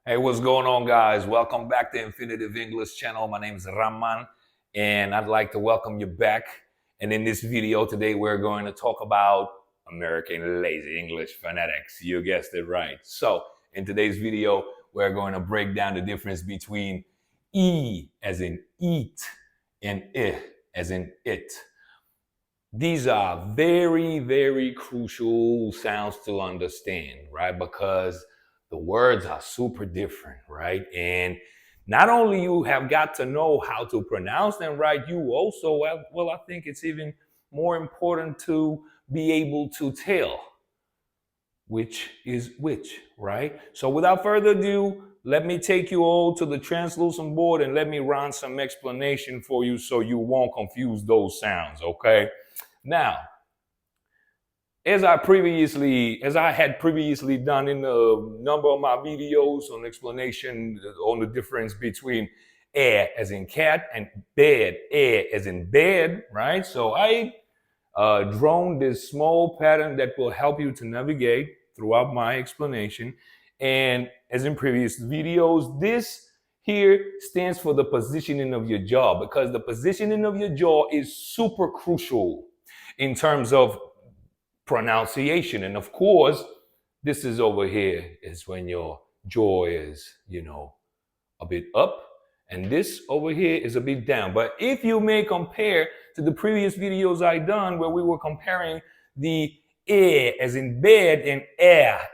Hey, what's going on, guys? Welcome back to Infinitive English channel. My name is Raman, and I'd like to welcome you back. And in this video today, we're going to talk about American lazy English phonetics. You guessed it right. So in today's video, we're going to break down the difference between E as in eat and I as in it. These are very, very crucial sounds to understand, right? Because the words are super different, right? And not only you have got to know how to pronounce them right, you also, well, I think it's even more important to be able to tell which is which, right? So without further ado, let me take you all to the translucent board and let me run some explanation for you so you won't confuse those sounds, okay? Now, as I had previously done in a number of my videos on explanation on the difference between as in cat and bed, as in bed, right? So I drawn this small pattern that will help you to navigate throughout my explanation. And as in previous videos, this here stands for the positioning of your jaw, because the positioning of your jaw is super crucial in terms of pronunciation. And of course, this is over here is when your jaw is, a bit up, and this over here is a bit down. But if you may compare to the previous videos I done where we were comparing the as in bed and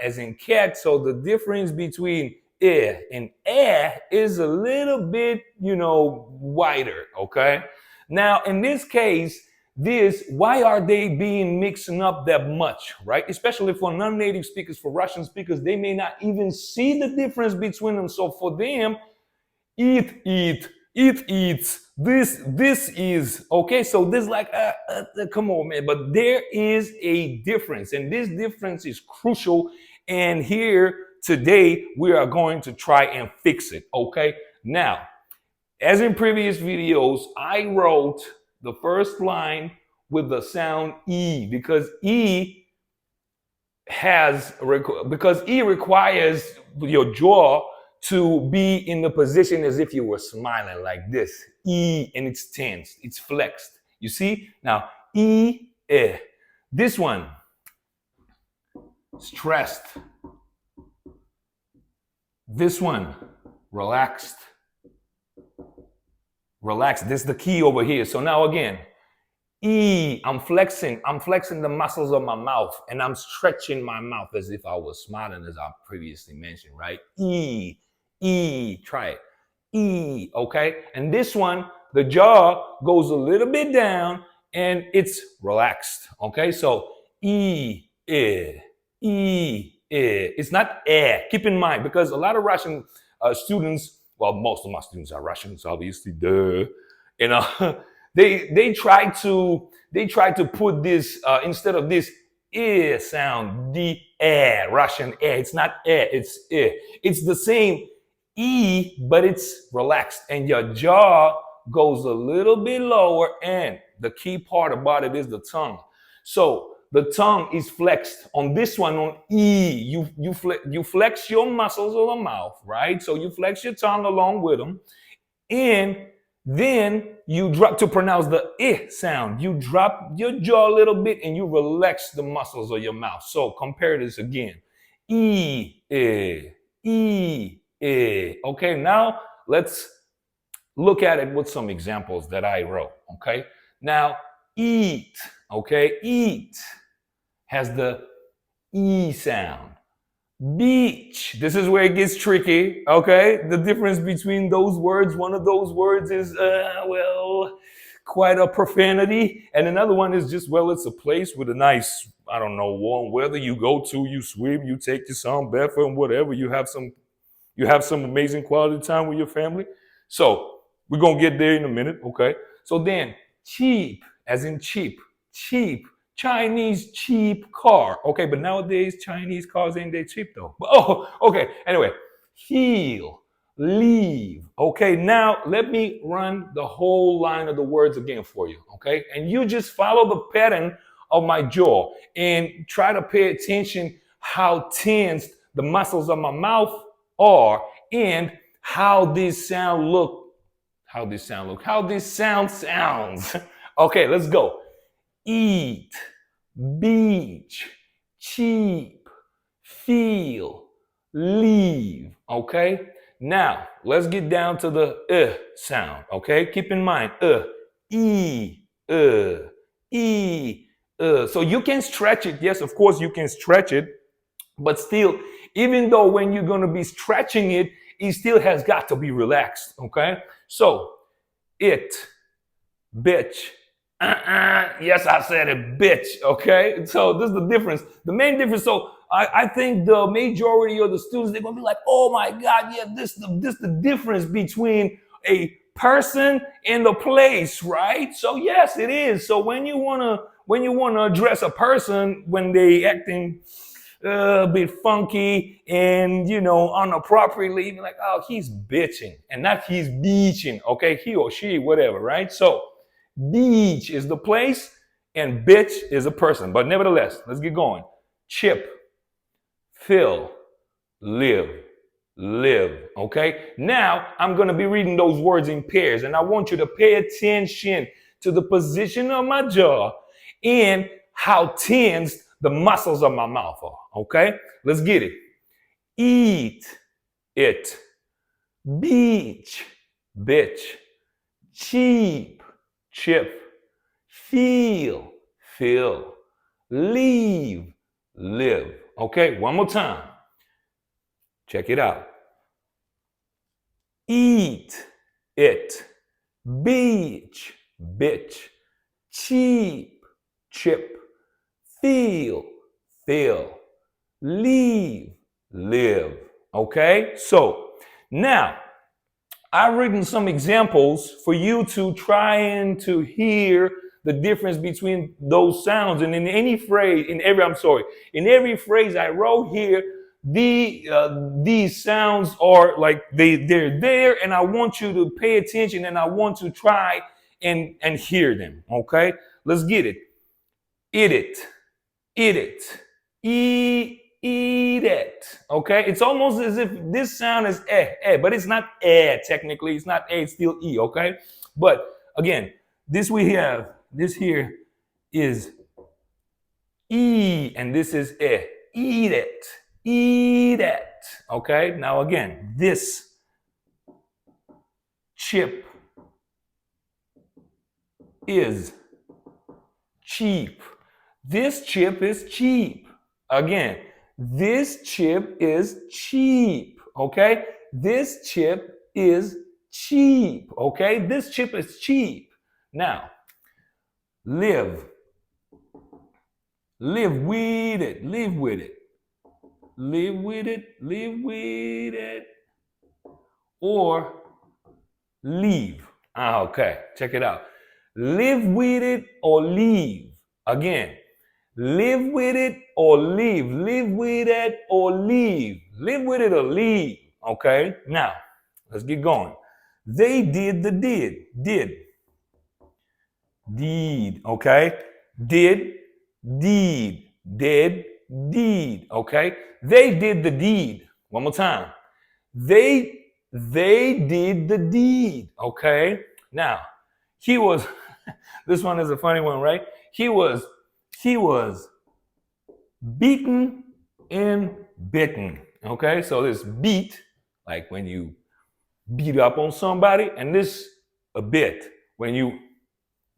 as in cat, so the difference between and is a little bit, wider, okay? Now, in this case, why are they being mixing up that much, right? Especially for non-native speakers, for Russian speakers, they may not even see the difference between them. So for them, it eats, this is, okay? So this like, come on, man. But there is a difference, and this difference is crucial. And here today, we are going to try and fix it, okay? Now, as in previous videos, I wrote the first line with the sound E, because E requires your jaw to be in the position as if you were smiling like this. E, and it's tensed, it's flexed. You see? Now, E, this one, stressed. This one, relaxed. Relax. This is the key over here. So now again, E, I'm flexing the muscles of my mouth, and I'm stretching my mouth as if I was smiling, as I previously mentioned, right? E, try it. E, okay? And this one, the jaw goes a little bit down and it's relaxed, okay? So E. It's not Keep in mind, because a lot of Russian students, well, most of my students are Russians, obviously, duh. They try to put this instead of this sound, the Russian It's not it's It's the same E, but it's relaxed, and your jaw goes a little bit lower. And the key part about it is the tongue. So the tongue is flexed on this one, on E. You flex your muscles of the mouth, right? So you flex your tongue along with them. And then you drop to pronounce the I sound. You drop your jaw a little bit and you relax the muscles of your mouth. So compare this again. E. Okay, now let's look at it with some examples that I wrote, okay? Now, eat, okay? Eat has the E sound. Beach, this is where it gets tricky, okay? The difference between those words, one of those words is, quite a profanity. And another one is just, it's a place with a nice, warm weather. You go to, you swim, you take your son barefoot and whatever. You have some amazing quality time with your family. So we're going to get there in a minute, okay? So then, cheap, as in cheap. Chinese cheap car. Okay, but nowadays Chinese cars ain't that cheap though. Okay. Anyway, heal, leave. Okay, now let me run the whole line of the words again for you. Okay, and you just follow the pattern of my jaw and try to pay attention how tense the muscles of my mouth are and how this sound sounds. Okay, let's go. Eat, beach, cheap, feel, leave. Okay, now let's get down to the sound. Okay, keep in mind e, e. So you can stretch it. Yes, of course you can stretch it, but still, even though when you're going to be stretching it, it still has got to be relaxed. Okay, so it, bitch. Yes, I said it, bitch. Okay, so this is the difference. The main difference. So I think the majority of the students, they're gonna be like, oh my God, yeah, this the difference between a person and a place, right? So yes, it is. So when you wanna address a person when they acting a bit funky and inappropriately, you're like, oh, he's bitching, and not he's beaching. Okay, he or she, whatever, right? So beach is the place and bitch is a person. But nevertheless, let's get going. Chip, fill, live. Okay, now I'm going to be reading those words in pairs, and I want you to pay attention to the position of my jaw and how tense the muscles of my mouth are. Okay, let's get it. Eat, it. Beach, bitch. Cheap, chip. Feel, fill. Leave, live. Okay, one more time. Check it out. Eat, it. Beach, bitch. Cheap, chip. Feel, fill. Leave, live. Okay, so now I've written some examples for you to try and to hear the difference between those sounds. And in every phrase I wrote here, these sounds are like they're there, and I want you to pay attention, and I want to try and hear them. Okay, let's get it. Eat it, eat it. Okay, it's almost as if this sound is but it's not technically. It's not it's still e. Okay, but again, this here is e, and this is eat it. Okay, now again, this chip is cheap. This chip is cheap. Again, this chip is cheap. Okay, this chip is cheap. Okay, this chip is cheap. Now, live with it. Or leave. Okay, check it out. Live with it or leave. Again, live with it or leave. Live with it or leave. Live with it or leave. Okay, now let's get going. They did the did. Deed. Okay, did, deed. Okay, they did the deed. One more time. They did the deed. Okay, now he was. This one is a funny one, right? He was beaten and bitten. Okay, so this beat, like when you beat up on somebody, and this a bit when you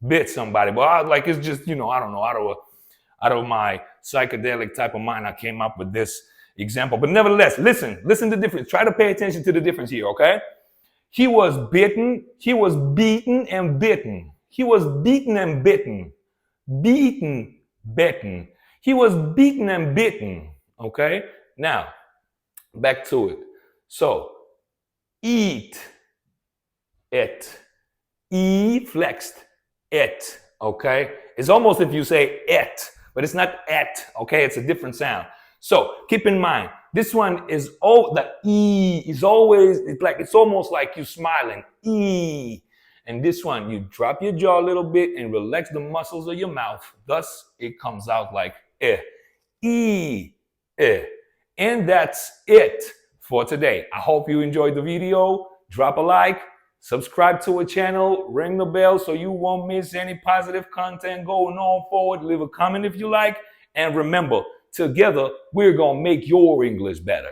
bit somebody. But it's just, I don't know, out of my psychedelic type of mind, I came up with this example. But nevertheless, listen to the difference. Try to pay attention to the difference here, okay? He was beaten and bitten. He was beaten and bitten. Bitten. He was beaten and bitten. Okay? Now, back to it. So, eat it. E flexed. It. Okay? It's almost if you say it, but it's not et. Okay? It's a different sound. So, keep in mind, this one is the E is always, it's almost like you smiling. E. And this one, you drop your jaw a little bit and relax the muscles of your mouth. Thus, it comes out like eh. E. Eh. And that's it for today. I hope you enjoyed the video. Drop a like, subscribe to our channel, ring the bell so you won't miss any positive content going on forward. Leave a comment if you like. And remember, together, we're going to make your English better.